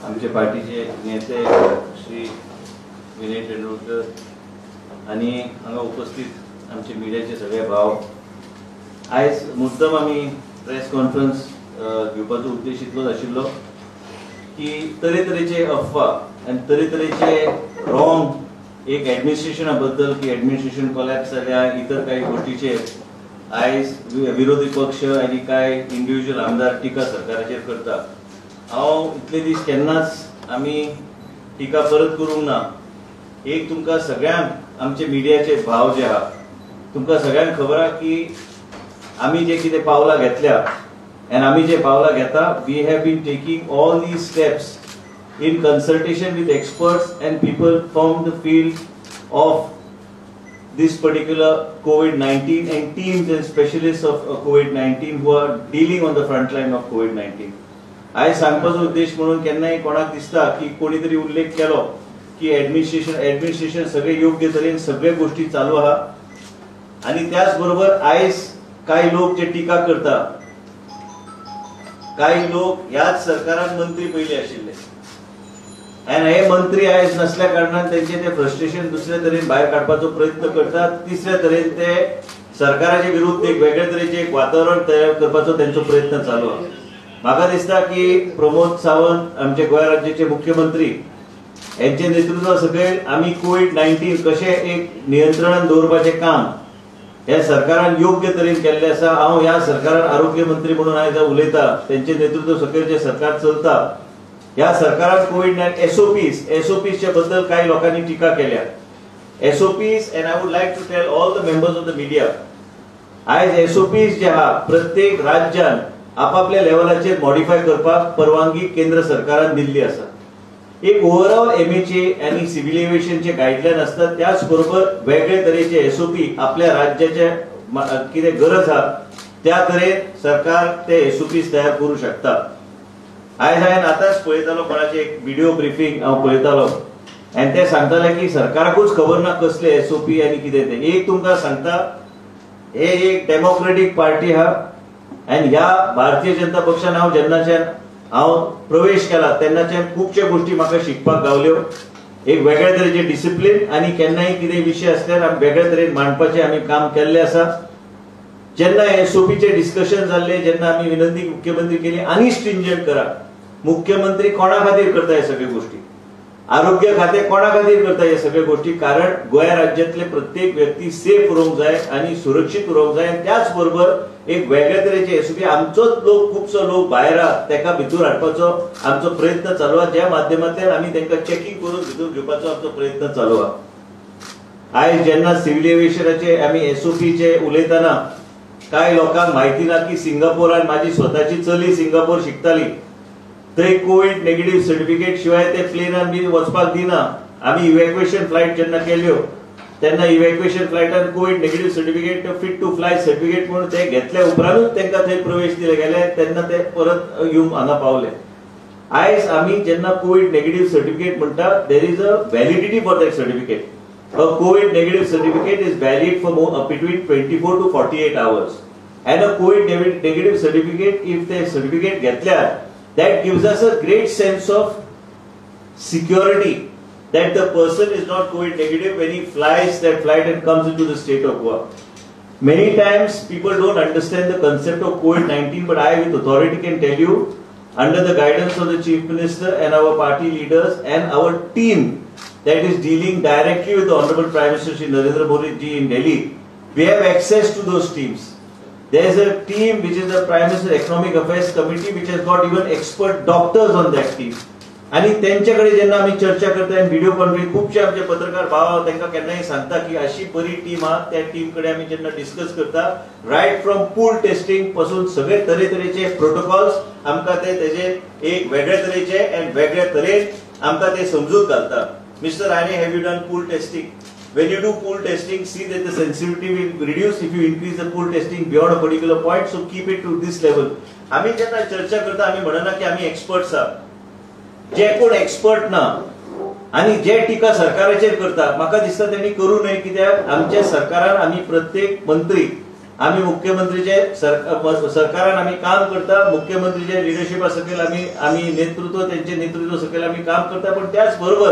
आमचे पार्टीचे नेते श्री विनय तेंडुलकर आणि हांगा उपस्थित आमचे मिडियाचे सगळे भाव, आयज मुद्दम आमी प्रेस कॉन्फरन्स घेवपाचो उद्देश इतलोच आशिल्लो की तरेतरेचे अफवा आनी तरेतरेचे रॉंग एक एडमिनिस्ट्रेशना बद्दल की एडमिनिस्ट्रेशन कोलॅप्स जाल्या इतर काही गोष्टीचेर आयज विरोधी पक्ष आनी काय इंडिव्हिज्युअल आमदार टिका सरकाराचेर करता। हांव इतले दीस केन्नाच आमी टिका परत करूंक ना। एक तुमकां सगळ्यांक आमचे मिडियाचे भाव जे आहा तुमकां सगळ्यांक खबर आहा की आमी जे कितें पावलां घेतल्या and आमी जे पावलां घेता, we have been taking all these steps in consultation with experts and people from the field of this particular COVID-19 and teams and specialists of COVID-19 who are dealing on the front line of COVID-19. आयज सांगपाचो उद्देश म्हणून केन्नाय कोणाक दिसता की कोणी तरी उल्लेख केलो की एडमिनिस्ट्रेशन सगळे योग्य तरेन सगळे गोष्टी चालू आहा आणि त्याच बरोबर आयज काही लोक जे टीका करता, काही लोक ह्याच सरकारान मंत्री पयले आशिल्ले आणि हे मंत्री आयज नसल्या कारणान त्यांचे ते फ्रस्ट्रेशन दुसऱ्या तरेन भायर काडपाचो प्रयत्न करतात, तिसऱ्या तरेन ते सरकाराचे विरुद्ध एक वेगळ्या तरेचे एक वातावरण तयार करपाचो त्यांचो प्रयत्न चालू आहा। म्हाका दिसता की प्रमोद सावंत आमचे गोंय राज्याचे मुख्यमंत्री यांचे नेतृत्वा सकयल आमी कोविड-19 कशें एक नियंत्रणान दवरपाचें काम ह्या सरकारान योग्य तरेन केल्लें आसा। हांव ह्या सरकारान आरोग्य मंत्री म्हणून आयज उलयता, त्यांचे नेतृत्व सकयल जे सरकार चलता ह्या सरकारान कोविड-19 एसओपीच्या बद्दल काही लोकांनी टिका केल्या। SOPs and I would like to tell all the members of the media, आयज एसओपीज जे आहा प्रत्येक राज्यान आपापल्या लेवलाचेर मॉडिफाय करपाक परवानगी केंद्र सरकारान दिल्ली आसा। एक ओव्हरऑल एमएचए आणि सिव्हिल एव्हिएशनचे गायडलाईन असतात, त्याच बरोबर वेगळे तरेचे एसओपी आपल्या राज्याचे कितें गरज आहा त्या तरेन सरकार ते एसओपीज तयार करू शकता। आयज हांवें आतांच पळयतालो कोणाचे एक व्हिडिओ ब्रिफींग हांव पळयतालो आनी ते सांगताले की सरकाराकूच खबर ना कसले एसओपी आनी कितें ते। एक तुमकां सांगता, हे एक डेमोक्रेटिक पार्टी आहा आणि ह्या भारतीय जनता पक्षान हांव जेन्नाच्यान प्रवेश केला तेन्नाच्यान खुबशे गोष्टी म्हाका शिकपाक गावल्यो। एक वेगळ्या तरेचे डिसिप्लिन आणि केन्नाय कितें विशय आसल्यार आमी वेगळ्या तरेन मांडपाचें आमी काम केल्लें आसा। जेन्ना एसओपीचे डिस्कशन जाल्ले, जेन्ना आमी विनंती मुख्यमंत्री केली आनी स्ट्रिंजंट करा, मुख्यमंत्री कोणा खातीर करता हे सगळे गोष्टी, आरोग्य खाते कोणा खातीर करता हे सगळे गोष्टी, कारण गोंय राज्यांतले प्रत्येक व्यक्ती सेफ उरोंक जाय आणि सुरक्षीत उरोंक जाय। त्याच बरोबर एक वेगळ्या तरेचे एसओपी आमचोच लोक खुबसो लोक भायर आहा तेका भितूर हाडपाचो आमचो प्रयत्न चालू आहा, ज्या माध्यमांतल्यान आमी तांकां चेकिंग करून भितूर घेवपाचो आमचो प्रयत्न चालू आहा। आयज जेन्ना सिव्हिल एव्हिएशनाचे आमी एसओपीचे उलयतना काय लोकांक म्हायती ना की सिंगापोरान माझी स्वताची चली सिंगापोर शिकताली, थंय कोविड नेगेटिव्ह सर्टिफिकेट शिवाय ते प्लेनान बी वचपाक दिना। आमी इव्हॅक्युएशन फ्लायट जेन्ना केल्यो तेन्ना इव्हॅक्युएशन फ्लायटान covid negative certificate fit to fly certificate म्हणून ते घेतल्या उपरांतूच तांकां थंय प्रवेश दिले गेले, तेन्ना ते परत येवन हांगा पावले। आयज आमी जेन्ना कोविड नेगेटिव्ह सर्टिफिकेट म्हणटा, there is a validity for that certificate. A Covid negative certificate is valid for between 24 to 48 hours and a COVID negative certificate, if the certificate घेतल्यार that gives us a great sense of security that the person is not COVID negative when he flies that flight and comes into the state of Goa. Many times people don't understand the concept of COVID-19, but I with authority can tell you, under the guidance of the Chief Minister and our party leaders and our team that is dealing directly with the Honorable Prime Minister Shri Narendra Modi ji in Delhi, we have access to those teams. There is a team which is the Prime Minister Economic Affairs Committee which has got even expert doctors on that team. आणि त्यांच्याकडे जेन्ना आम्ही चर्चा करता आणि video conference खूपशे आमचे पत्रकार भाव तांकां केन्नाय सांगता की अशी बरी टीम आहा, त्या टीम कडे आम्ही जेन्ना डिस्कस करता, रायट फ्रॉम पूल टेस्टिंग पासून सगळे तरेतरेचे प्रोटोकॉल्स आमकां ते तेजे एक वेगळ्या तरेचे आणि वेगळ्या तरेन आमकां ते समजूत घालता। Mister Rane, have you done pool testing? When you do pool testing, see that the sensitivity will reduce if you increase the pool testing beyond a particular point, so keep it to this level. आम्ही जेन्ना चर्चा करता आम्ही म्हणना की आम्ही experts आहात, जे कोण एक्सपर्ट ना आणि जे टीका सरकाराचेर करता, म्हाका दिसता त्यांनी करू नये, कित्याक आमच्या सरकारान आम्ही प्रत्येक मंत्री आम्ही मुख्यमंत्रीचे सरकारान आम्ही काम करता, मुख्यमंत्रीचे लिडरशिपा सकयल आम्ही नेतृत्व त्यांचे नेतृत्व सकयल आम्ही काम करता, पण त्याच बरोबर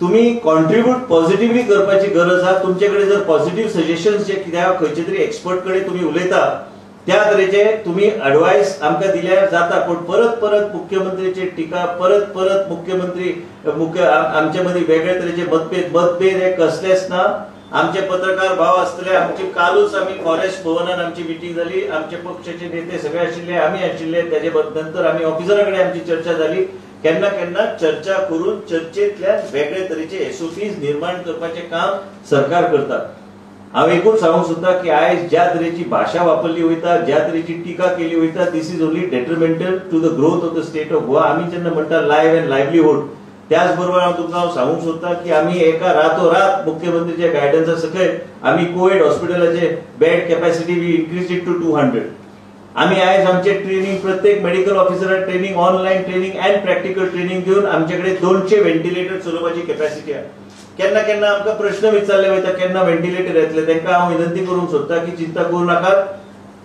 तुम्ही कॉन्ट्रीब्यूट पॉझिटिव्हली करपाची गरज आहा. तुमच्याकडे जर पॉझिटिव्ह सजेशन्स जे कित्याक खंयचे तरी एक्सपर्ट कडे तुम्ही उलयता त्या तरेचे तुम्ही ऍडवाइस आमकां दिल्यार जाता, पण परत परत मुख्यमंत्रीचे टिका, परत परत मुख्य आमच्या मदीं वेगळे तरेचे मतभेद हे कसलेच ना. आमचे पत्रकार भाव आसतले, आमची कालूच आम्ही फॉरेस्ट भवनात आमची मिटिंग झाली, आमचे पक्षाचे नेते सगळे आशिल्ले, आम्ही आशिल्ले, त्याचे नंतर आम्ही ऑफिसराकडे आमची चर्चा झाली. केन्ना केन्ना चर्चा करून चर्चेतल्यान वेगळे तरेचे एसओपीज निर्माण करपाचे काम सरकार करता. हांव एकूच सांगूंक सोदता की आयज ज्या तरेची भाशा वापरली वयता, ज्या तरेची टिका केली वयता, this is only detrimental to the growth of the state of Goa. आम्ही जेन्ना म्हणटा लायव्ह अँड लायव्हलीहूड, त्याच बरोबर हांव तुमकां सांगूंक सोदता की आम्ही एका रातोरात मुख्यमंत्रीच्या गायडन्सा सकयल आम्ही कोविड हॉस्पिटलाचे bed capacity we increase it to 200. आम्ही आयज आमचे ट्रेनिंग, प्रत्येक मेडिकल ऑफिसराक training, online training and practical training घेऊन आमच्याकडे 200 व्हेंटिलेटर चलोवपाची कॅपॅसिटी आहे. केन्ना केन्ना आमकां प्रश्न विचारले वयता केन्ना व्हेंटिलेटर येतले, तांकां हांव विनंती करूंक सोदता की चिंता करूं नाकात.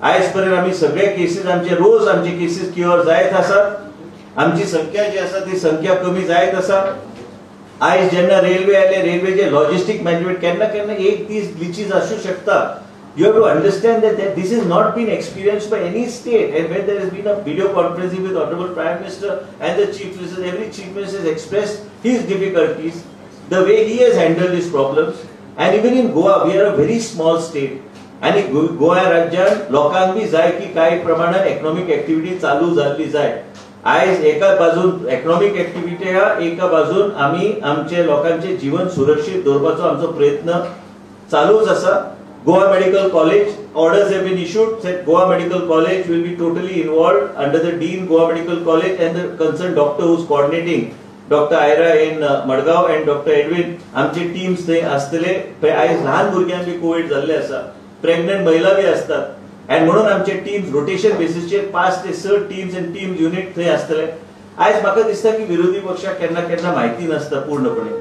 आयज पर्यंत आम्ही सगळे केसीस आमचे रोज आमचे केसीस क्युअर जायत आसात. आमची संख्या जी आसा ती संख्या कमी जायत आसा. आयज जेन्ना रेल्वे आले, रेल्वेचे लॉजिस्टिक मॅनेजमेंट केन्ना केन्ना एक दीस ग्लिचीस आसूं शकता. You have to understand that this has not been experienced by any state, and when there has been a video conferencing with Honorable Prime Minister and the Chief Minister, every Chief Minister has expressed his difficulties, the way he has handled these problems. And even in Goa, we are a very small state. आणि गोवा राज्यात लोकांक बी जाय की काही प्रमाणात economic activity चालू जाल्ली जाय. आयज एका बाजून इकॉनॉमिक ऍक्टिव्हिटी हा, एका बाजून आम्ही आमचे लोकांचे जीवन सुरक्षित दवरपाचो आमचो प्रयत्न चालूच आसा. Goa Medical College orders have been issued that Goa Medical College will be totally involved under the Dean Goa Medical College and the concerned doctor who is coordinating, Dr. Ira in Madgaon and Dr. Edwin. आमचे teams थंय आसतले. आयज लहान भुरग्यांक बी Covid जाल्ले आसा, pregnant महिला बी असतात, आणि म्हणून आमचे टीम्स रोटेशन बेसिसचेर 5 ते 6 टीम्स एंड टीम्स युनिट थंय आसतले. आयज म्हाका दिसता की विरोधी पक्षाक केन्ना केन्ना म्हायती नसता पूर्णपणे,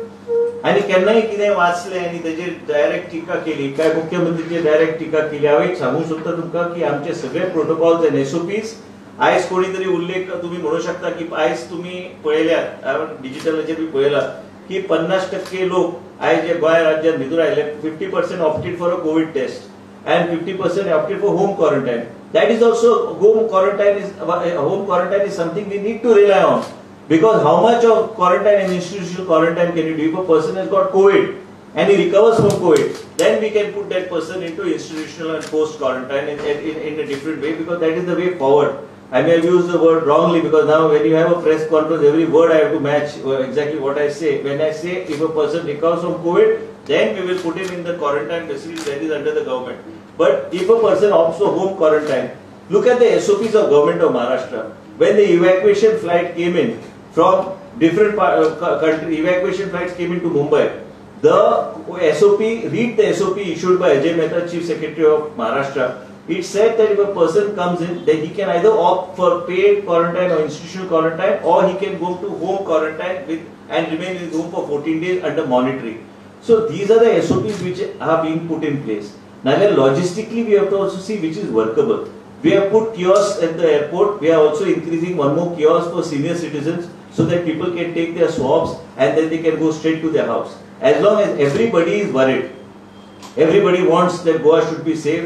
आणि केन्नाय कितें वाचले आणि तेजेर डायरेक्ट टिका केली, काय मुख्यमंत्रीचे डायरेक्ट टिका केली. हांव एक सांगूंक सोदता तुमकां की आमचे सगळे प्रोटोकॉल्स एंड एसओपीज आयज कोणी तरी उल्लेख तुम्ही म्हणू शकता की आयज तुम्ही पळयल्यात, हांवें डिजिटलाचेर बी पळयलां की 50% लोक आयज जे गोंय राज्यांत भितर आयले, 50% opted for a COVID test and 50% opted for home quarantine. That is also home quarantine is something we need to rely on. Because how much of quarantine and institutional quarantine can you do? If a person has got COVID and he recovers from COVID, then we can put that person into institutional and post quarantine in a different way, because that is the way forward. I may have used the word wrongly, because now when you have a press conference, every word I have to match exactly what I say. When I say if a person recovers from COVID, then we will put him in the quarantine facility that is under the government. But if a person opts for home quarantine, look at the SOPs of government of Maharashtra. When the evacuation flight came in from different country, evacuation flights came into Mumbai. The SOP, read the SOP issued by Ajay Mehta, Chief Secretary of Maharashtra. It said that if a person comes in, then he can either opt for paid quarantine or institutional quarantine, or he can go to home quarantine and remain in his home for 14 days under monitoring. So these are the SOPs which are being put in place. Now logistically we have to also see which is workable. We have put kiosks at the airport. We are also increasing one more kiosk for senior citizens, so that people can take their swabs and then they can go straight to their house. As long as everybody is worried, everybody wants that Goa should be safe,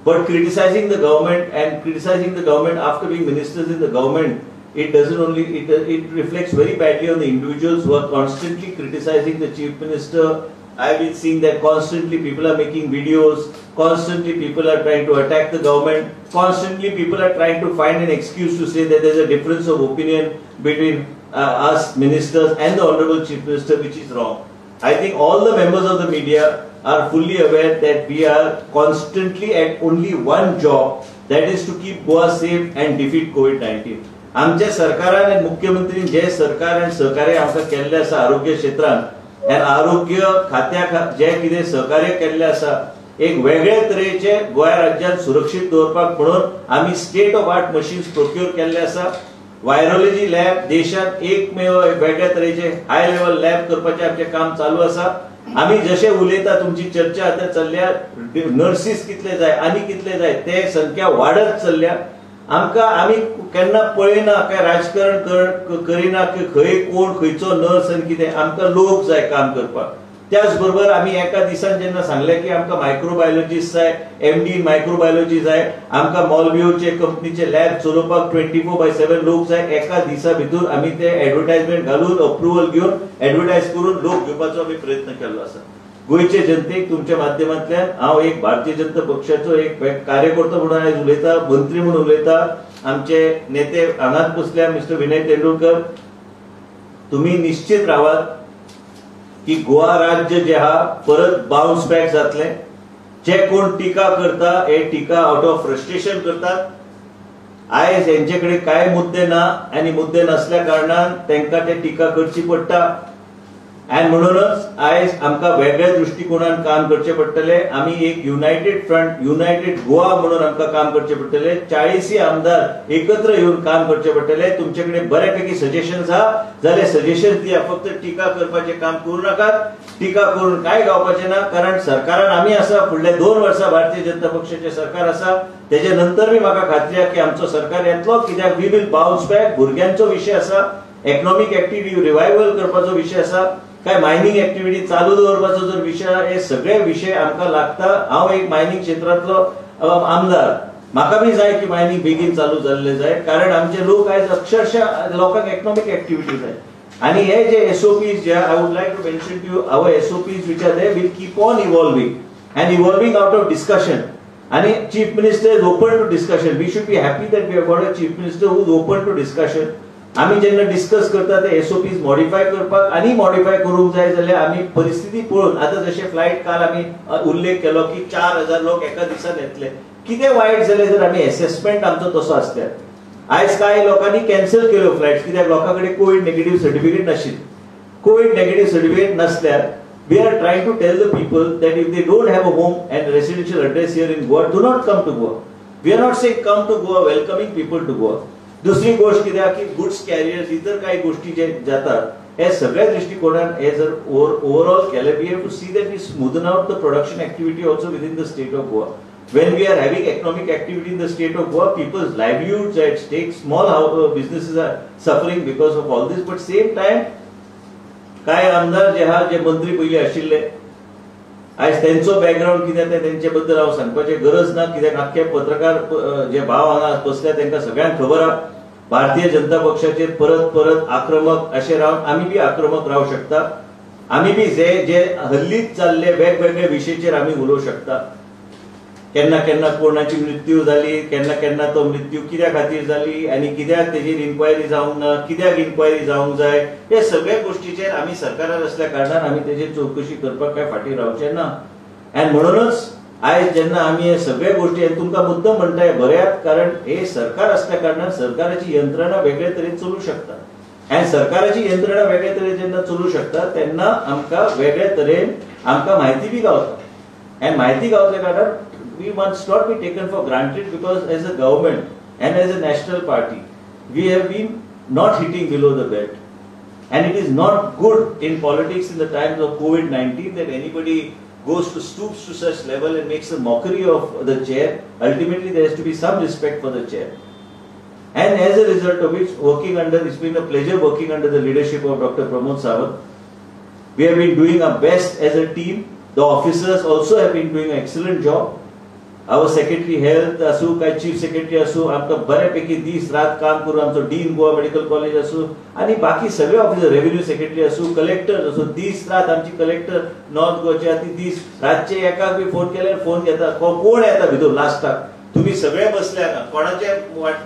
but criticizing the government after being ministers in the government, it doesn't only, it reflects very badly on the individuals who are constantly criticizing the Chief Minister. I've been seeing that constantly people are making videos, constantly people are trying to attack the government, constantly people are trying to find an excuse to say that there's a difference of opinion between us ministers and the Honorable Chief Minister, which is wrong. I think all the members of the media are fully aware that we are constantly at only one job, that is to keep Goa safe and defeat COVID-19. आमच्या सरकारान आणि मुख्यमंत्रीन जे सरकार आणि सहकार्य आमकां केल्ले आसा आरोग्य क्षेत्रांत, आणि आरोग्य खात्याक जे कितें सहकार्य केल्ले आसा, एक वेगळे तरेचे गोंय राज्यात सुरक्षीत दवरपाक म्हणून आम्ही state of art machines procure केल्ले आसा. व्हायरोलॉजी लॅब देशात एकमेव वेगळ्या तरेचे हाय लेवल लॅब करपाचे आमचे काम चालू आसा. आम्ही जशे उलयता तुमची चर्चा आतां चल्ल्या नर्सीस कितले जाय आनी कितले जाय ते संख्या वाडत चल्ल्या आमकां आमी केन्ना पळयना काय राजकारण करिना की खंय कोण खंयचो नर्स आनी कितें आमकां लोक जाय काम करपाक त्याच बरोबर आमी एका दिसान जेन्ना सांगलें की आमकां मायक्रोबायोलॉजिस्ट जाय MD मायक्रोबायोलॉजी जाय आमकां मॉलबिओचे कंपनीचे लॅब चलोवपाक 24/7 लोक जाय एका दिसा भितर आमी ते एडवर्टायजमेंट घालून अप्रुवल घेवन एडवर्टायज करून लोक घेवपाचो आमी प्रयत्न केल्लो आसा गोयचे जनतेक तुमच्या माध्यमांतल्यान हांव एक भारतीय जनता पक्षाचो एक कार्यकर्तो म्हणून आयज उलयता मंत्री म्हणून उलयता आमचे नेते हांगाच बसल्या मिस्टर विनय तेंडुलकर तुम्ही निश्चित रावात की गोवा राज्य जे हा परत बाउन्स बॅक जातले जे कोण टिका करता हे टिका आउट ऑफ फ्रस्ट्रेशन करतात आयज यांच्याकडे काय मुद्दे ना आणि मुद्दे नसल्या कारणान त्यांना ते टिका करची पडटा आणि म्हणूनच आयज आमकां वेगळ्या दृष्टिकोनान काम करचे पडटले आमी एक युनायटेड फ्रंट युनायटेड गोवा म्हणून आमकां काम करचे पडटले 40 आमदार एकत्र येऊन काम करचे पडटले तुमच्याकडे बऱ्यापैकी सजेशन्स आहा जाल्यार सजेशन दिया फक्त टिका करपाचे काम करू नाकात टिका करून काय गावपाचे ना कारण सरकारान आमी आसा फुडले 2 वर्सां भारतीय जनता पक्षाचे सरकार आसा तेजे नंतर बी म्हाका खात्री आसा की आमचो सरकार येतलो कित्याक वी विल बाउन्स बॅक भुरग्यांचो विषय आसा इकॉनॉमिक एक्टिव्हिटी रिवायवल करपाचो विषय आसा काय मायनिंग एक्टिव्हिटी चालू दवरपाचो जर विषय हे सगळे विषय आमकां लागता हांव एक मायनिंग क्षेत्रांतलो आमदार म्हाका बी जाय की मायनिंग बेगीन चालू जाल्ले जाय कारण आमचे लोक आयज अक्षरशः लोकांक इकॉनॉमिक एक्टिव्हिटी जाय आणि हे जे SOPs जे I would like to mention to you our SOPs which are there will keep on evolving out of discussion आणि chief minister is open to discussion we should be happy that we have got a chief minister who is open to discussion आम्ही जेन्ना discuss करता ते SOPs modify करपाक आणि modify करूंक जाय जाल्यार आम्ही परिस्थिती पळोवन आता जशे फ्लाइट काल आम्ही उल्लेख केलो की 4000 लोक एका दिसान येतले कितें वायट जालें जर आम्ही असेसमेंट आमचो तसो आसल्यार आयज काय लोकांनी कॅन्सल केल्यो फ्लाइट्स कित्याक लोकांकडे कोविड नेगेटिव्ह सर्टिफिकेट नाशिल्लें कोविड नेगेटिव्ह सर्टिफिकेट नसल्यार we are trying to tell the people that if they don't have a home and residential address here in Goa do not come to Goa we are not saying come to Goa welcoming people to Goa दुसरी गोष्ट कित्याक की goods carriers इतर काही गोष्टी जे जातात हे सगळ्या दृष्टिकोनान हे जर ओवरऑल केले we have to see that we smoothen out the production activity also within the state of Goa when we are having economic activity in the state of Goa people's livelihoods at stake small businesses are suffering because of all this but same time काय आमदार जे हा जे मंत्री पहिले आशिल्ले आज त्यांचो बॅकग्राऊंड कितें ते त्यांचे बद्दल हांव सांगपाची गरज ना कित्याक आख्खे पत्रकार जे भाव हांगा बसल्या तांकां सगळ्यांक खबर आहा भारतीय जनता पक्षाचेर परत आक्रमक अशें रावन आमी बी आक्रमक रावूं शकता आमी बी जे हल्लीच चालले वेगवेगळे विशयाचेर आमी उलोवंक शकता केन्ना केन्ना कोणाची मृत्यू जाली केन्ना केन्ना तो मृत्यू कित्या खातीर जाली आनी कित्याक तेजेर इन्क्वायरी जावंक ना कित्याक इन्क्वायरी जावंक जाय हे सगळे गोष्टीचेर आमी सरकारान असल्या कारणान आमी तेजेर चवकशी करपाक काय फाटीं रावचे ना आनी म्हणूनच आयज जेन्ना आमी हे सगळे गोष्टी तुमकां मुद्दम म्हणटाय बऱ्यात कारण हे सरकार असल्या कारणान सरकाराची यंत्रणा वेगळे तरेन चलूं शकता आनी सरकाराची यंत्रणा वेगळे तरेन जेन्ना चलूं शकता तेन्ना आमकां वेगळे तरेन आमकां म्हायती बी गावता आनी म्हायती गावल्या कारणान we must not be taken for granted because as a government and as a national party we have been not hitting below the belt and it is not good in politics in the times of COVID-19 that anybody goes to stoops to such level and makes a mockery of the chair. Ultimately there has to be some respect for the chair and as a result of which it's been a pleasure working under the leadership of Dr. Pramod Sawant. We have been doing our best as a team. The officers also have been doing an excellent job. Our secretary health असू काय chief secretary असू आमकां बऱ्यापैकी दीस रात काम करून आमचो dean Goa medical college असू आणि बाकी सगळे ऑफिसर रेव्हेन्यू सेक्रेटरी असू कलेक्टर असू दीस रात आमची कलेक्टर नॉर्थ गोवाचे ती दीस रातचे एकाक बी फोन केल्यार फोन घेता कोण येता भितर लास्टाक तुम्ही सगळे बसल्या कोणाचे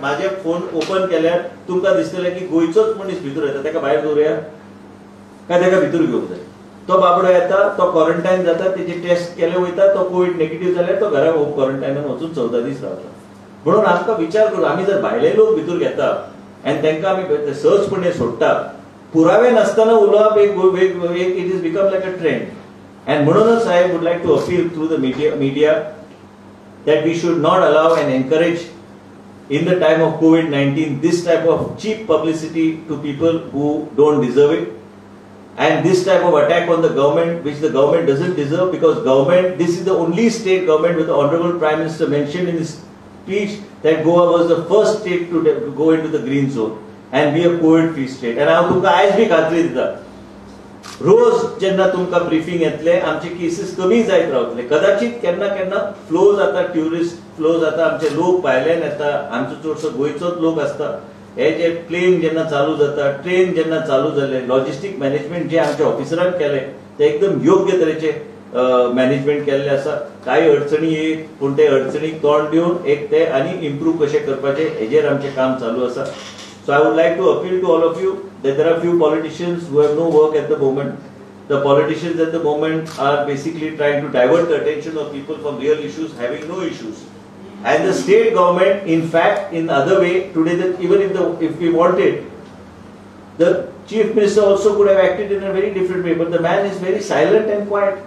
माझे फोन ओपन केल्यार तुमकां दिसतलें की गोंयचोच मनीस भितर येता ताका भायर दवरया काय ताका भितर घेवंक जाय तो बाबडो येता तो क्वारंटायन जाता तेजे टेस्ट केले वयता तो कोविड नेगेटिव्ह जाल्यार तो घरा होम क्वारंटायनान वचून 14 दीस रावता म्हणून आमकां विचार करून आमी जर भायले लोक भितर घेता आनी तांकां आमी सहजपणे सोडटा पुरावे नासतना उलोवप एक it is become like a trend and म्हणूनच I would like to appeal through the media that we should not allow and encourage in the time of COVID-19 this type of cheap publicity to people who don't deserve it. And this type of attack on the government, which the government doesn't deserve, because government, this is the only state government with the Honorable Prime Minister mentioned in his speech that Goa was the first state to go into the green zone and be a COVID-free state. And I तुमका आज भी खात्री दिता, रोज जेन्ना तुमका briefing येतले आमचे cases कमी जायत रावतले. कदाचित केन्ना केन्ना फ्लो जाता, ट्युरिस्ट फ्लो जाता, आमचे लोक भायल्यान येता, आमचो चडसो गोंयचोच लोक असता. हे जे प्लेन जेन्ना चालू जाता, ट्रेन जेन्ना चालू जाले, लॉजिस्टिक मॅनेजमेंट जे आमच्या ऑफिसरान केले ते एकदम योग्य तरेचे मॅनेजमेंट केल्ले आसा. काही अडचणी येत पूण ते अडचणीक तोंड दिवन एक ते आनी इम्प्रूव्ह कशें करपाचे हेजेर आमचें काम चालू आसा. So I would like to appeal to all of you that there are few politicians who have no work at the moment. The politicians at the moment are basically trying to divert the attention of people from real issues, having no issues. And the state government, in fact, in the other way, today that even if we wanted, the chief minister also could have acted in a very different way. But the man is very silent and quiet.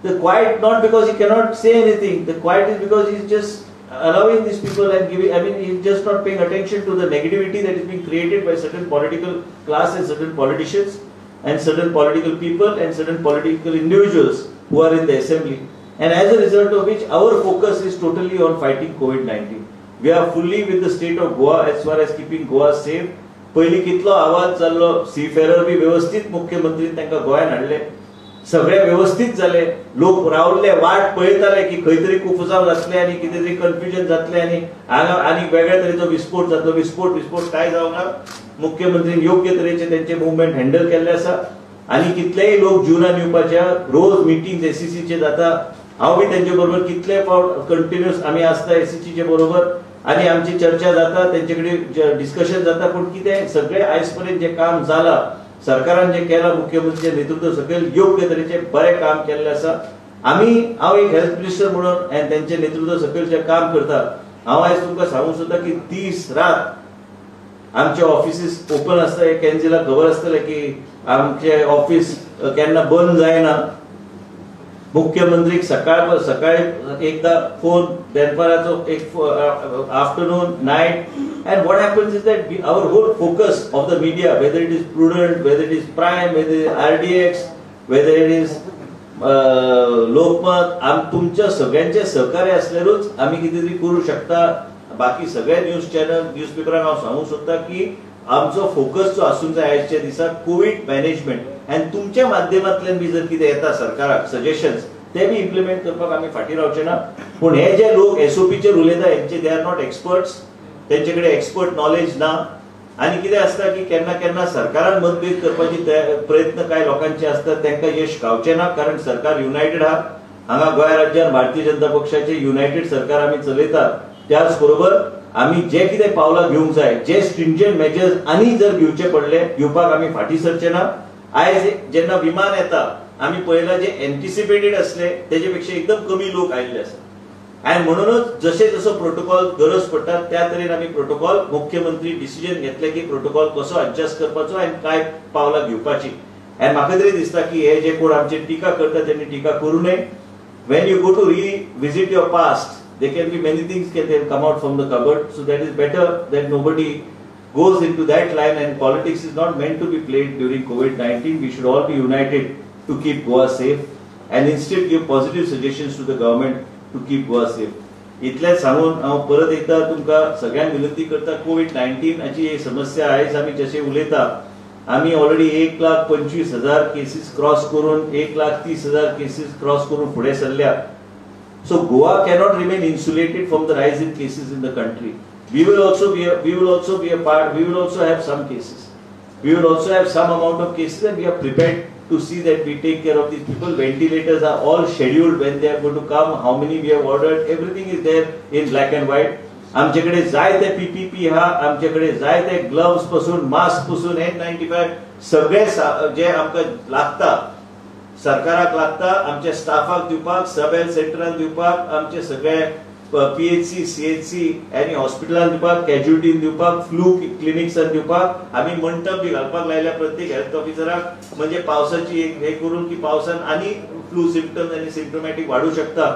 The quiet not because he cannot say anything. The quiet is because he is just allowing these people and giving, I mean, he's just not paying attention to the negativity that is being created by certain political class and certain politicians and certain political people and certain political individuals who are in the assembly. And as a result of which, our focus is totally on fighting COVID-19. We are fully with the state of Goa as far as keeping Goa safe. पहिली कितलो आवाज चाललो, seafarer बी व्यवस्थित मुख्यमंत्री तांकां गोंयांत हाडले, सगळे व्यवस्थित जाले, लोक रावल्ले, वाट पळयताले की खंय तरी कुफसांव जातले आनी कितें तरी कन्फ्युजन जातलें आनी हांगा आनी वेगळ्या तरेचो विस्फोट जातलो. विस्फोट काय जावना. मुख्यमंत्रीन योग्य तरेचे तेंचे मुवमेंट हँडल केल्ले आसा आनी कितलेय लोक जीवनान येवपाच्या रोज मिटींग एसीसीचे जाता. हांव बी तेंचे बरोबर कितले फावट कंटिन्युअस आमी आसता एसीसीचे बरोबर आनी आमची चर्चा जाता, तेंचे कडेन डिस्कशन जाता. पूण कितें सगळे आयज पर्यंत जे काम जालां, सरकारान जे केला, मुख्यमंत्रीचे नेतृत्व सकयल योग्य तरेचे बरें काम केल्ले आसा. हांव एक हेल्थ मिनिस्टर म्हणून आनी तेंचे नेतृत्व सकयल जे काम करता, हांव आयज तुमकां सांगूंक सोदता की दीस रात आमचे ऑफिसीस ओपन आसता. हे कॅन्जिला खबर आसतलें की आमचे ऑफिस केन्ना बंद जायना. मुख्यमंत्रीक सकाळी एकदा फोन, दनपाराचो एक afternoon, night. And what happens is that our whole focus of the media, whether it is Prudent, whether it is Prime, whether it is RDX, whether it is Lokmat, तुमच्या सगळ्यांचे सहकार्य असल्यारूच आम्ही कितें तरी करू शकता. बाकी सगळे न्यूज चॅनल, न्यूज पेपरांक हांव सांगूंक सोदता की आमचो फोकस जो आसूंक जाय आयच्या दिसाक कोविड मॅनेजमेंट. आनी तुमच्या माध्यमांतल्यान बी जर कितें येता सरकाराक सजेशन्स, ते बी इम्प्लिमेंट करपाक आमी फाटीं रावचे ना. पूण हे जे लोक एसओपीचेर उलयता हेंचे दे आर नॉट एक्सपर्ट्स, तेंचेकडे एक्सपर्ट नॉलेज ना. आनी कितें आसता की केन्ना केन्ना सरकारान मतभेद करपाचे प्रयत्न कांय लोकांचे आसतात, तांकां यश गावचें ना, कारण सरकार युनायटेड आहा. हांगा गोंय राज्यांत भारतीय जनता पक्षाचे युनायटेड सरकार आमी चलयतात. त्याच बरोबर आमी जे कितें पावलां घेवंक जाय, जे स्ट्रिंजंट मेजर्स आनी जर घेवचे पडले, घेवपाक आमी फाटीं सरचे ना. आयज जेन्ना विमान येता, आमी पळयलां जे एंटिसिपेटेड आसले तेजे पेक्षा एकदम कमी लोक आयिल्ले आसा. आणि म्हणूनच जसे जसो प्रोटोकॉल गरज पडटा त्या तरेन आमी प्रोटोकॉल, मुख्यमंत्री डिसिजन घेतले की प्रोटोकॉल कसो एडजस्ट करपाचो आनी काय पावलां घेवपाची. आनी म्हाका तरी दिसता की हे जे कोण आमचे टिका करता त्यांनी टिका करू नये. When you go to revisit your past, there can be many things can come out from the cupboard, so that is better that nobody goes into that line. And politics is not meant to be played during COVID-19. We should all be united to keep Goa safe and instead give positive suggestions to the government to keep Goa safe. इतलेच सांगून हांव परत एकदा तुमकां सगळ्यांक विनंती करता, कोविड-19 हाची ही समस्या आयज आमी जशे उलयता, आमी ऑलरेडी 1,25,000 केसीस क्रॉस करून 1,30,000 केसीस क्रॉस करून फुडें सरल्या. So Goa cannot remain insulated from the rise in cases in the country. We will also be a part. We will also have some cases. We will also have some amount of cases, and we are prepared to see that we take care of these people. Ventilators are all scheduled when they are going to come. How many we have ordered? Everything is there in black and white. आमचेकडे जाय ते PPP हा, आमचेकडे जाय ते gloves पासून, mask पासून, N95 सगळे जे आमकां लागता, सरकाराक लागता, आमच्या स्टाफाक दिवपाक, सब हेल्थ सेंटरान दिवपाक, आमचे सगळे PHC, CHC आनी हॉस्पिटलान दिवपाक, कॅज्युलिटीन दिवपाक, फ्लू क्लिनिक्सान दिवपाक. आमी मंडप बी घालपाक लायल्या प्रत्येक हेल्थ ऑफिसराक, म्हणजे पावसाची एक हे करून की पावसान आनी फ्लू सिम्पटम्स आनी सिम्पटोमॅटिक वाडू शकता.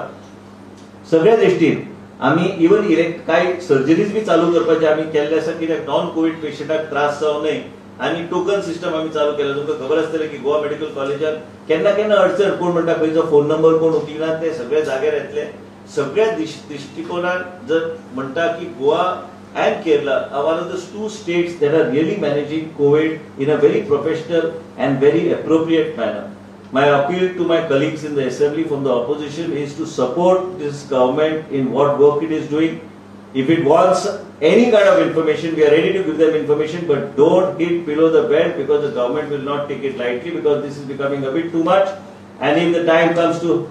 सगळ्या दृश्टीन आमी इवन कांय सर्जरीज बी चालू करपाचे आमी केल्ले आसा, कित्याक नॉन कोविड पेशंटाक त्रास जावं न्हय आणि टोकन सिस्टम आम्ही चालू केला. तुमकां खबर आसतलें की गोवा मेडिकल कॉलेजात केन्ना केन्ना अडचण कोण म्हणटा खंयचो फोन नंबर कोण उखलिना ते सगळे जाग्यार येतले. सगळ्या दृष्टिकोनान जर म्हणटा की Goa and Kerala are one of the two states that are really managing COVID in a very professional and very appropriate manner. My appeal to my colleagues in the assembly from the opposition is to support this government in what work it is doing. If it wants any kind of information, we are ready to give them information, but don't hit below the belt, because the government will not take it lightly, because this is becoming a bit too much. And if the time comes to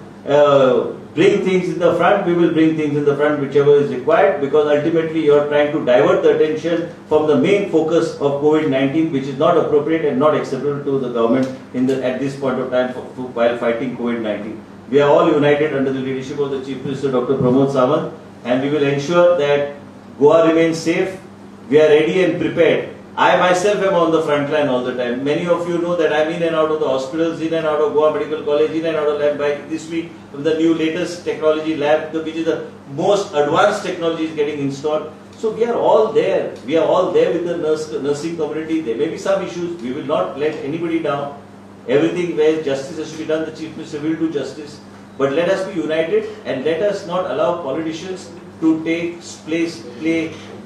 bring things in the front, we will bring things in the front whichever is required, because ultimately you are trying to divert the attention from the main focus of COVID-19, which is not appropriate and not acceptable to the government at this point of time while fighting COVID-19. We are all united under the leadership of the Chief Minister Dr. Pramod Sawant, and we will ensure that Goa remains safe. We are ready and prepared. I myself am on the front line all the time. Many of you know that I am in and out of the hospitals, in and out of Goa Medical College, in and out of lab. By this week, the new latest technology lab, which is the most advanced technology, is getting installed. So we are all there. We are all there with the nursing community. There may be some issues. We will not let anybody down. Everything where justice has to be done, the Chief Minister will do justice. But let us be united, and let us not allow politicians to play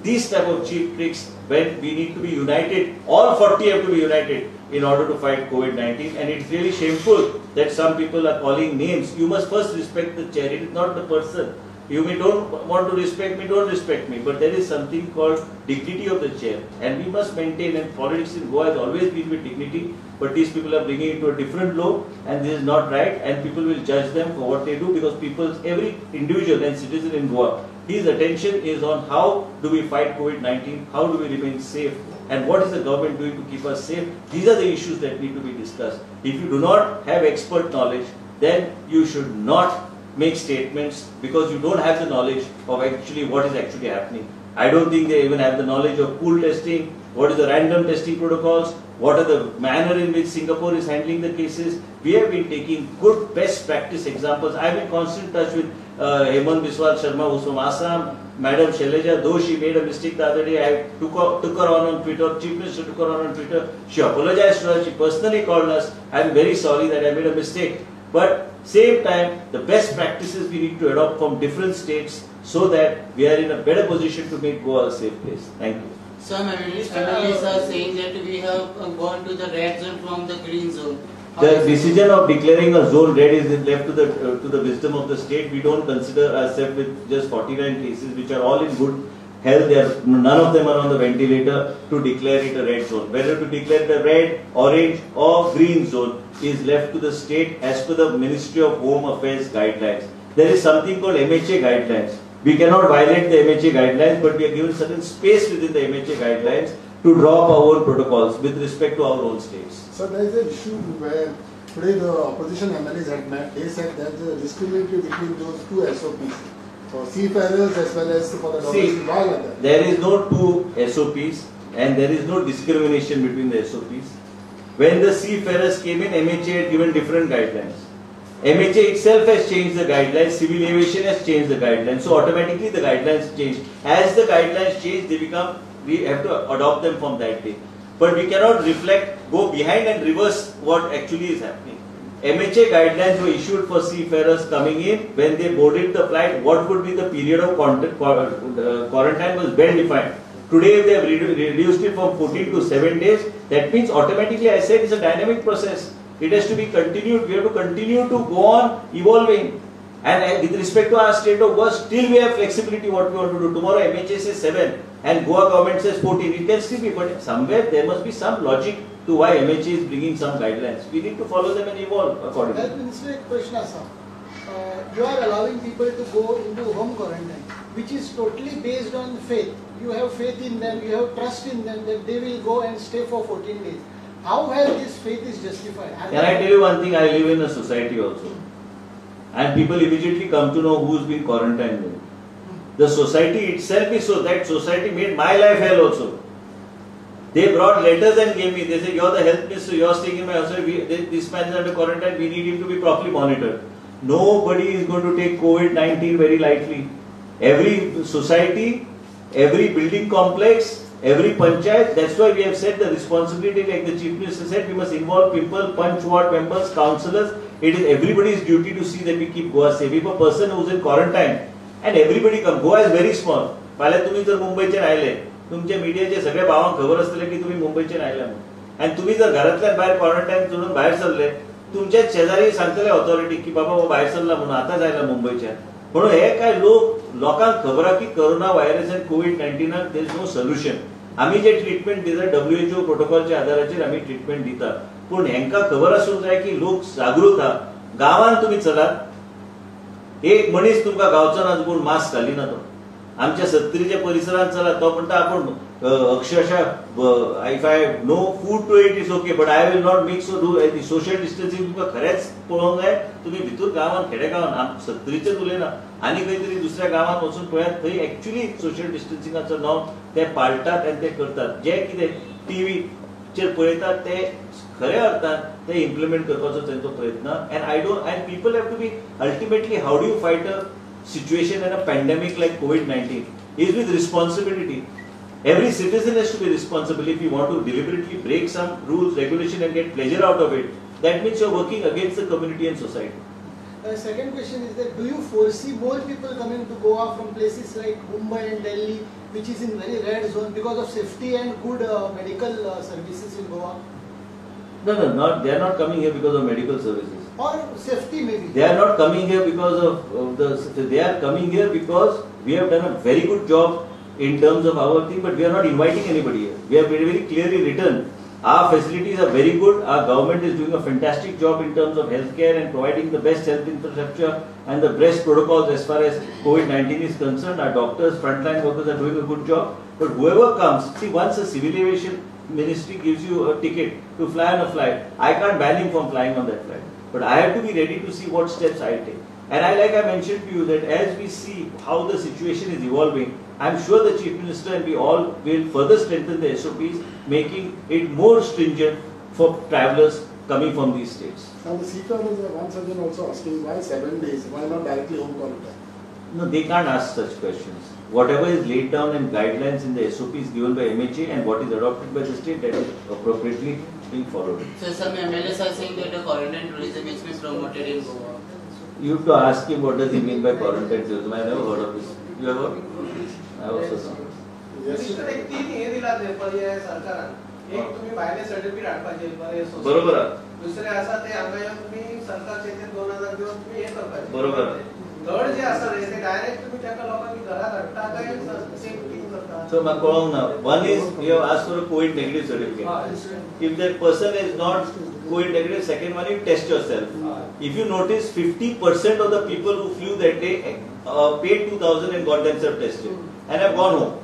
these type of cheap tricks when we need to be united. All 40 have to be united in order to fight COVID-19, and it's really shameful that some people are calling names. You must first respect the chair. It is not the person. You may don't want to respect me, don't respect me, but there is something called dignity of the chair, and we must maintain. And politics in Goa has always been with dignity, but these people are bringing it to a different low, and this is not right, and people will judge them for what they do, because every individual and citizen in Goa, his attention is on how do we fight COVID-19, how do we remain safe, and what is the government doing to keep us safe. These are the issues that need to be discussed. If you do not have expert knowledge, then you should not make statements, because you don't have the knowledge of actually what is actually happening. I don't think they even have the knowledge of pool testing, what is the random testing protocols, what are the manner in which Singapore is handling the cases. We have been taking good best practice examples. I am in constant touch with Hemant Biswal Sharma, who's from Assam, Madam Shailaja, though she made a mistake the other day, I took her on Twitter, Chief Minister took her on Twitter, she apologized to us, she personally called us, I am very sorry that I made a mistake. But same time, the best practices we need to adopt from different states, so that we are in a better position to make Goa a safe place. Thank you. Some analysts are saying that we have gone to the red zone from the green zone. The decision of declaring a zone red is left to the wisdom of the state. We don't consider ourselves with just 49 cases, which are all in good health. None of them are on the ventilator, to declare it a red zone. Whether to declare it a red, orange or green zone is left to the state as per the Ministry of Home Affairs guidelines. There is something called MHA guidelines. We cannot violate the MHA guidelines, but we are given certain space within the MHA guidelines to draw up our own protocols with respect to our own states. So there is an issue where today the opposition MLAs had met. They said there is a discriminatory between those two SOPs, for seafarers as well as for the domestic. See, there is no two SOPs and there is no discrimination between the SOPs. When the seafarers came in, MHA had given different guidelines. MHA itself has changed the guidelines, civil aviation has changed the guidelines, so automatically the guidelines change. As the guidelines change, we have to adopt them from that day. But we cannot go behind and reverse what actually is happening. MHA guidelines were issued for seafarers coming in. When they boarded the flight, what would be the period of quarantine was well defined. Today, they have reduced it from 14 to 7 days. That means automatically, I said, it's a dynamic process. It has to be continued. We have to continue to go on evolving. And with respect to our state of Goa, still we have flexibility what we want to do. Tomorrow MHA says 7 and Goa government says 14. It can still be, but somewhere there must be some logic to why MHA is bringing some guidelines. We need to follow them and evolve accordingly. Health Minister, question Assam. You are allowing people to go into home quarantine, which is totally based on faith. You have faith in them, you have trust in them that they will go and stay for 14 days. How has this faith is justified? Can I tell you one thing? I live in a society also. And people immediately come to know who's been quarantined. The society itself is so, that society made my life hell also. They brought letters and gave me, they said, you're the health minister, you're staying in my house, this man is under quarantine, we need him to be properly monitored. Nobody is going to take COVID-19 very lightly. Every society, every building complex, Every panchayat, that's why we have said the responsibility, like the Chief Minister said, we must involve people, punch ward members, councillors. It is everybody's duty to see that we keep Goa safe. If a person who is in quarantine and everybody come, Goa is very small. फाल्यां तुम्ही जर मुंबईचे आयले, तुमच्या मीडियाचे सगळे भावांक खबर आसतले की तुम्ही मुंबईचे आयले म्हणून. आणि तुम्ही जर घरातल्यान भायर क्वारंटाईन सोडून भायर सरले, तुमच्या शेजारी सांगतले ऑथॉरिटी की बाबा हो भायर सरला म्हणून आतांच आयला मुंबईच्या. म्हणून हे काय लोकांक खबर आहा की कोरोना व्हायरस आनी कोविड-19 देर इज नो सोल्युशन. आम्ही जे ट्रीटमेंट दिता WHO प्रोटोकॉलच्या आधाराचेर आम्ही ट्रीटमेंट दिता. पूण हेंका खबर आसूंक जाय की लोक जागृत आहा. गांवांत तुम्ही चलात, एक मनीस तुमकां गावचो ना कोण मास्क घालिना तो. आमच्या 70च्या परिसरात चला तो म्हणटा आपण अक्षरशः if I no food to eat is okay but I will not mix do social distancing. तुमकां खरेंच पळोवंक जाय तुम्ही भितूर गांवांत खेडेगांवांत 70चेच उलयना आनी खंय तरी दुसऱ्या गांवांत वचून पळयात, थंय एक्चुअली सोशल डिस्टन्सिंगाचो नांव ते पाळटात आनी ते करतात. जे कितें टीव्हीचेर पळयतात ते खऱ्या अर्थान ते इम्प्लिमेंट करपाचो तांचो प्रयत्न. And I don't and people have to be ultimately how do you fight a situation in a pandemic like COVID-19 is with responsibility. Every citizen has to be responsible. If you want to deliberately break some rules, regulation and get pleasure out of it, that means you're working against the community and society. Second question is that do you foresee more people coming to Goa from places like Mumbai and Delhi, which is in very red zone because of safety and good medical services in Goa? No, they are not coming here because of medical services. Or safety maybe. They are not coming here because of they are coming here because we have done a very good job in terms of our thing, but we are not inviting anybody here. We have very, very clearly written our facilities are very good. Our government is doing a fantastic job in terms of healthcare and providing the best health infrastructure and the best protocols as far as COVID-19 is concerned. Our doctors, frontline workers are doing a good job. But whoever comes, see, once a civil aviation ministry gives you a ticket to fly on a flight, I can't ban him from flying on that flight. But I have to be ready to see what steps I take. And like I mentioned to you that as we see how the situation is evolving, I'm sure the Chief Minister and we all will further strengthen the SOPs, making it more stringent for travellers coming from these states. Now the seafarers are once again also asking why 7 days, why not directly home quarantine? No, they can't ask such questions. Whatever is laid down in guidelines in the SOPs given by MHA and what is adopted by the state, that is appropriately being followed. So some MLAs are saying that the quarantine tourism is being promoted in Goa. You have to ask him what does he mean by quarantine tourism. I never heard of this. You have heard? I also saw. Mister एक तीन हे दिला ते पर्याय सरकारान. एक तुम्ही भायले सर्टिफिकेट हाडपाचे पर्याय सोसायटी. बरोबर. दुसरे आसा ते हांगा येवन तुम्ही सरकारचे ते 2000 दिवस तुम्ही हे करपाचे. बरोबर. थर्ड जे आसा रे ते डायरेक्ट तुम्ही त्या लोकांनी घरात हाडटा काय सेफ्टी करता. So my call now. One is you have asked for a COVID negative certificate. If that person is not COVID negative, second one you test yourself. If you notice, 50% of the people who flew that day paid 2,000 and got themselves tested and have gone home.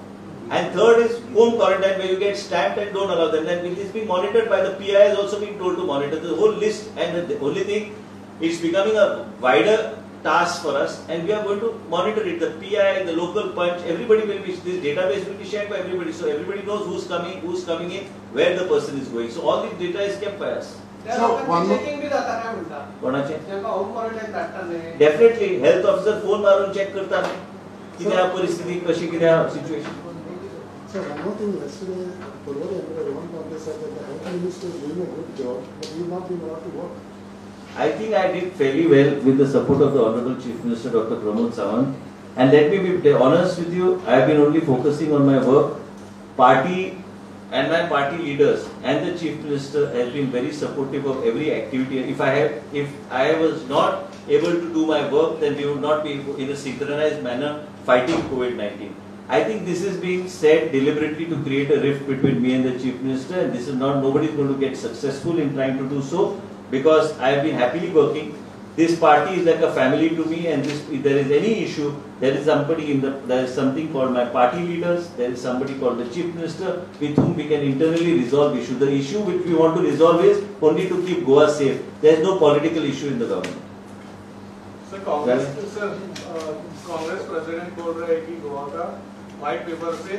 And third is home quarantine where you get stamped and don't allow them. Then it is being monitored by the PI has also been told to monitor the whole list. And the only thing, it's becoming a wider task for us and we are going to monitor it. The PI, the local punch, everybody will be, this database will be shared by everybody. So everybody knows who's coming in, where the person is going. So all this data is kept by us. त्या लोकांनी checking बी जाता काय म्हणता. कोणाचे? त्यांना home quarantine धाडटा न्ही. Definitely health officer phone मारून check करतात. कित्या परिस्थिती कशी कित्या situation. So one more thing, yesterday, Purvara Emperor Rohan Pandey said that the health minister is doing a good job, but he will not be allowed to work. I think I did fairly well with the support of the Honorable Chief Minister Dr. Pramod Sawant. And let me be honest with you, I have been only focusing on my work. Party and my party leaders and the Chief Minister has been very supportive of every activity. If I was not able to do my work, then we would not be in a synchronized manner fighting COVID-19. I think this is being said deliberately to create a rift between me and the Chief Minister, and this is not, nobody is going to get successful in trying to do so. Because I have been happily working. This party is like a family to me, and if there is any issue, there is something called my party leaders, there is somebody called the Chief Minister with whom we can internally resolve issue. The issue which we want to resolve is only to keep Goa safe. There is no political issue in the government. Sir Congress president बोल रहे हैं कि गोवा का white paper से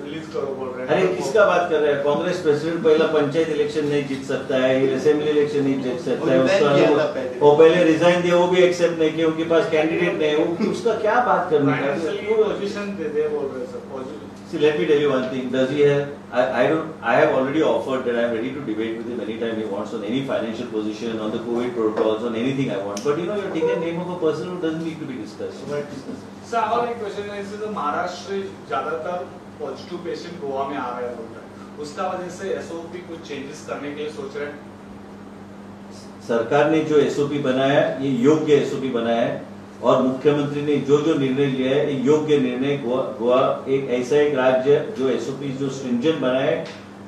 release करो बोल रहे हैं. अरे किसका बात कर रहे हैं? कांग्रेस प्रेसिडेंट पहला पंचायत इलेक्शन नहीं जीत सकता है, असेंबली इलेक्शन नहीं जीत सकता है, उसका वो पहले रिजाइन दिया, वो भी एक्सेप्ट नहीं किया, उनके पास कैंडिडेट नहीं है, उसका क्या बात करने का? पोजीशन दे दे बोल रहे हैं sir. See, let me tell you one thing. Does he have? I don't. I have already offered that I am ready to debate with him anytime he wants on any financial position, on the COVID protocols, on anything I want. But you're taking the name of a person who doesn't need to be discussed. So why discuss? Sir और एक question है, इससे महाराष्ट्र ज्यादातर positive patient Goa में आ रहे हैं बोल रहे हैं, उसका वजह से एसओपी कुछ चेंजेस करने के लिए सोच रहे हैं? सरकार ने जो एसओपी बनाया ये योग्य एसओपी बनाया है और मुख्यमंत्री ने जो जो निर्णय लिया है ये योग्य निर्णय। गोवा एक ऐसा एक राज्य जो एसओपी जो स्ट्रिंजेंट बनाया है।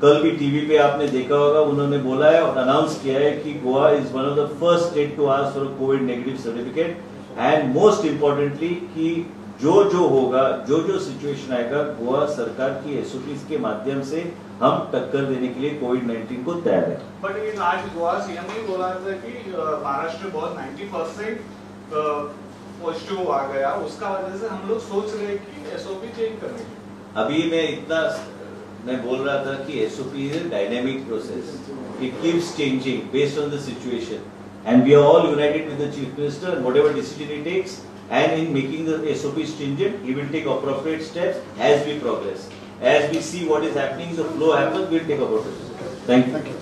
कल भी टीवी पे आपने देखा होगा, उन्होंने बोला है और अनाउंस किया है कि Goa is one of the first state to ask for COVID negative certificate and most importantly कि जो होगा, जो सिचुएशन आएगा, गोवा सरकार की एसओपी के माध्यम से हम टक्कर देने के लिए कोविड-19 को तैयार है। बट ये आज गोवा सीएम ने बोला था कि महाराष्ट्र बहुत 90% पॉजिटिव आ गया, उसका वजह से हम लोग सोच रहे हैं कि एसओपी चेंज करने की। अभी मैं बोल रहा था कि SOP is a dynamic process, it keeps changing based on the situation and we are all united with the chief minister and whatever decision he takes and in making the SOP stringent, he will take appropriate steps as we progress. As we see what is happening, the flow happens, we'll take appropriate steps. Thank you.